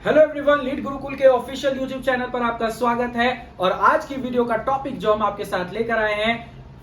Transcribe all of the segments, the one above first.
Hello everyone, lead Gurukul के official YouTube channel पर आपका स्वागत है। और आज की वीडियो का टॉपिक जो हम आपके साथ लेकर आए हैं,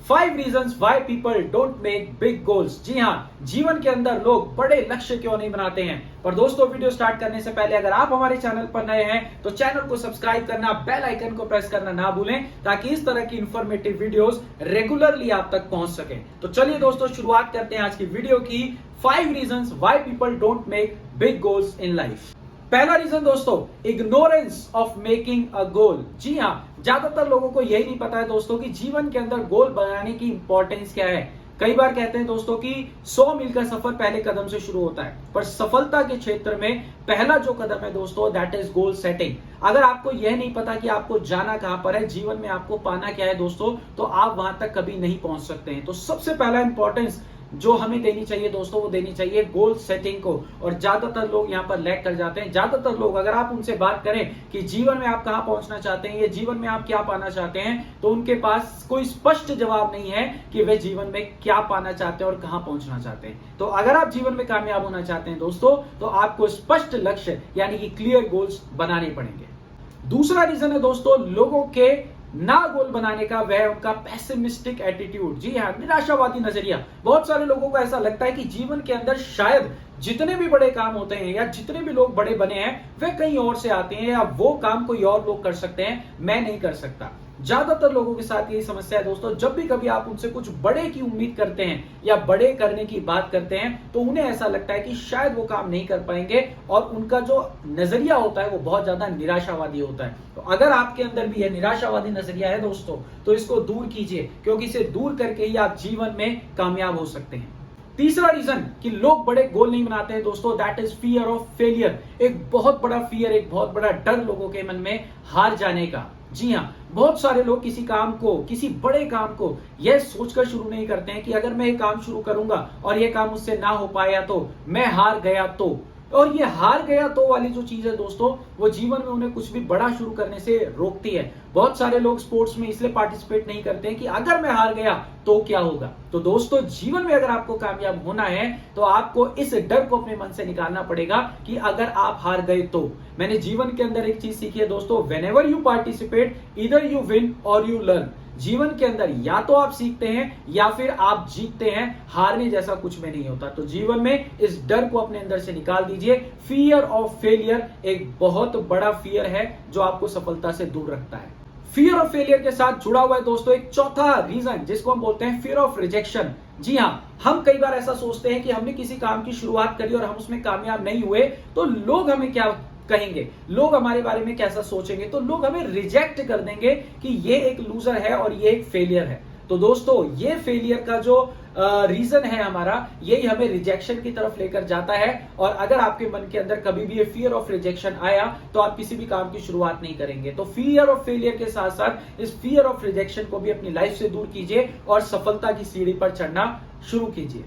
5 reasons why people don't make big goals. जी हाँ, जीवन के अंदर लोग बड़े लक्ष्य क्यों नहीं बनाते हैं। पर दोस्तों, वीडियो स्टार्ट करने से पहले अगर आप हमारे चैनल पर नए हैं तो चैनल को सब्सक्राइब करना, बेल आइकन को प्रेस करना ना भूलें, ताकि इस तरह की इंफॉर्मेटिव वीडियोस रेगुलरली आप तक पहुंच सके। तो चलिए दोस्तों, शुरुआत करते हैं आज की वीडियो की 5 reasons why people don't make big goals in life. पहला रीजन दोस्तों, इग्नोरेंस ऑफ मेकिंग अ गोल। जी हाँ, ज्यादातर लोगों को यही नहीं पता है दोस्तों कि जीवन के अंदर गोल बनाने की इंपॉर्टेंस क्या है। कई बार कहते हैं दोस्तों कि 100 मील का सफर पहले कदम से शुरू होता है, पर सफलता के क्षेत्र में पहला जो कदम है दोस्तों, दैट इज गोल सेटिंग। अगर आपको यह नहीं पता कि आपको जाना कहां पर है, जीवन में आपको पाना क्या है दोस्तों, तो आप वहां तक कभी नहीं पहुंच सकते हैं। तो सबसे पहला इंपॉर्टेंस जो हमें देनी चाहिए दोस्तों, वो देनी चाहिए गोल सेटिंग को। और ज्यादातर लोग यहाँ पर लैग कर जाते हैं। ज्यादातर लोग, अगर आप उनसे बात करें कि जीवन में आप कहां पहुंचना चाहते हैं या जीवन में आप क्या पाना चाहते हैं, तो उनके पास कोई स्पष्ट जवाब नहीं है कि वे जीवन में क्या पाना चाहते हैं और कहां पहुंचना चाहते हैं। तो अगर आप जीवन में कामयाब होना चाहते हैं दोस्तों, तो आपको स्पष्ट लक्ष्य यानी कि क्लियर गोल्स बनाने पड़ेंगे। दूसरा रीजन है दोस्तों, लोगों के ना गोल बनाने का वह उनका पेसिमिस्टिक एटीट्यूड। जी हाँ, निराशावादी नजरिया। बहुत सारे लोगों को ऐसा लगता है कि जीवन के अंदर शायद जितने भी बड़े काम होते हैं या जितने भी लोग बड़े बने हैं, वे कहीं और से आते हैं, या वो काम कोई और लोग कर सकते हैं, मैं नहीं कर सकता। ज्यादातर लोगों के साथ यही समस्या है दोस्तों। जब भी कभी आप उनसे कुछ बड़े की उम्मीद करते हैं या बड़े करने की बात करते हैं, तो उन्हें ऐसा लगता है कि शायद वो काम नहीं कर पाएंगे, और उनका जो नजरिया होता है वो बहुत ज्यादा निराशावादी होता है। तो अगर आपके अंदर भी यह निराशावादी नजरिया है दोस्तों, तो इसको दूर कीजिए, क्योंकि इसे दूर करके ही आप जीवन में कामयाब हो सकते हैं। तीसरा रीजन कि लोग बड़े गोल नहीं बनाते हैं दोस्तों, that is fear of failure. एक बहुत बड़ा फियर, एक बहुत बड़ा डर लोगों के मन में हार जाने का। जी हाँ, बहुत सारे लोग किसी काम को, किसी बड़े काम को यह सोचकर शुरू नहीं करते हैं कि अगर मैं ये काम शुरू करूंगा और ये काम मुझसे ना हो पाया तो, मैं हार गया तो। और ये हार गया तो वाली जो चीज है दोस्तों, वो जीवन में उन्हें कुछ भी बड़ा शुरू करने से रोकती है। बहुत सारे लोग स्पोर्ट्स में इसलिए पार्टिसिपेट नहीं करते हैं कि अगर मैं हार गया तो क्या होगा। तो दोस्तों, जीवन में अगर आपको कामयाब होना है तो आपको इस डर को अपने मन से निकालना पड़ेगा कि अगर आप हार गए तो। मैंने जीवन के अंदर एक चीज सीखी है दोस्तों, whenever you participate, either you win और यू लर्न। जीवन के अंदर या तो आप सीखते हैं या फिर आप जीतते हैं। हारने जैसा कुछ में नहीं होता। तो जीवन में इस डर को अपने अंदर से निकाल दीजिए। फियर ऑफ फेलियर एक बहुत बड़ा फियर है जो आपको सफलता से दूर रखता है। फियर ऑफ फेलियर के साथ जुड़ा हुआ है दोस्तों एक चौथा रीजन, जिसको हम बोलते हैं फियर ऑफ रिजेक्शन। जी हाँ, हम कई बार ऐसा सोचते हैं कि हमने किसी काम की शुरुआत करी और हम उसमें कामयाब नहीं हुए, तो लोग हमें क्या कहेंगे, लोग हमारे बारे में कैसा सोचेंगे, तो लोग हमें रिजेक्ट कर देंगे कि ये एक लूजर है और ये एक फेलियर है। तो दोस्तों, ये फेलियर का जो रीजन है हमारा, यही हमें रिजेक्शन की तरफ लेकर जाता है। और अगर आपके मन के अंदर कभी भी ये फियर ऑफ रिजेक्शन आया, तो आप किसी भी काम की शुरुआत नहीं करेंगे। तो फियर ऑफ फेलियर के साथ साथ इस फियर ऑफ रिजेक्शन को भी अपनी लाइफ से दूर कीजिए और सफलता की सीढ़ी पर चढ़ना शुरू कीजिए।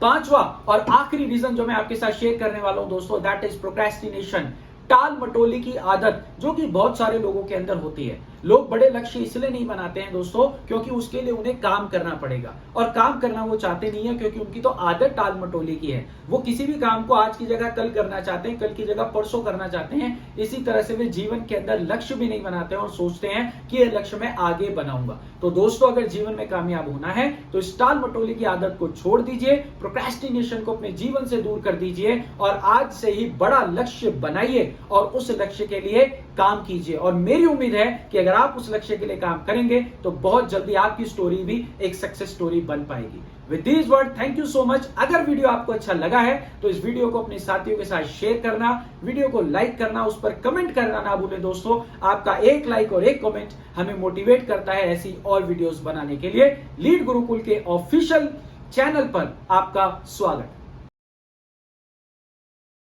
पांचवा और आखिरी रीजन जो मैं आपके साथ शेयर करने वाला हूं दोस्तों, दैट इज प्रोक्रेस्टिनेशन। टाल मटोली की आदत जो कि बहुत सारे लोगों के अंदर होती है। लोग बड़े लक्ष्य इसलिए नहीं बनाते हैं दोस्तों, क्योंकि उसके लिए उन्हें काम करना पड़ेगा, और काम करना वो चाहते नहीं है, क्योंकि उनकी तो आदत टाल मटोली की है। वो किसी भी काम को आज की जगह कल करना चाहते हैं, कल की जगह परसों करना चाहते हैं। इसी तरह से वे जीवन के अंदर लक्ष्य भी नहीं बनाते हैं और सोचते हैं कि यह लक्ष्य मैं आगे बनाऊंगा। तो दोस्तों, अगर जीवन में कामयाब होना है तो इस टाल मटोली की आदत को छोड़ दीजिए, प्रोक्रेस्टिनेशन को अपने जीवन से दूर कर दीजिए, और आज से ही बड़ा लक्ष्य बनाइए और उस लक्ष्य के लिए काम कीजिए। और मेरी उम्मीद है कि अगर आप उस लक्ष्य के लिए काम करेंगे तो बहुत जल्दी आपकी स्टोरी भी एक सक्सेस स्टोरी बन पाएगी। With this word, thank you so much. अगर वीडियो आपको अच्छा लगा है तो इस वीडियो को अपने साथियों के साथ शेयर करना, वीडियो को लाइक करना, उस पर कमेंट करना ना भूलें दोस्तों। आपका एक लाइक और एक कमेंट हमें मोटिवेट करता है ऐसी और वीडियोस बनाने के लिए। लीड गुरुकुल के ऑफिशियल चैनल पर आपका स्वागत।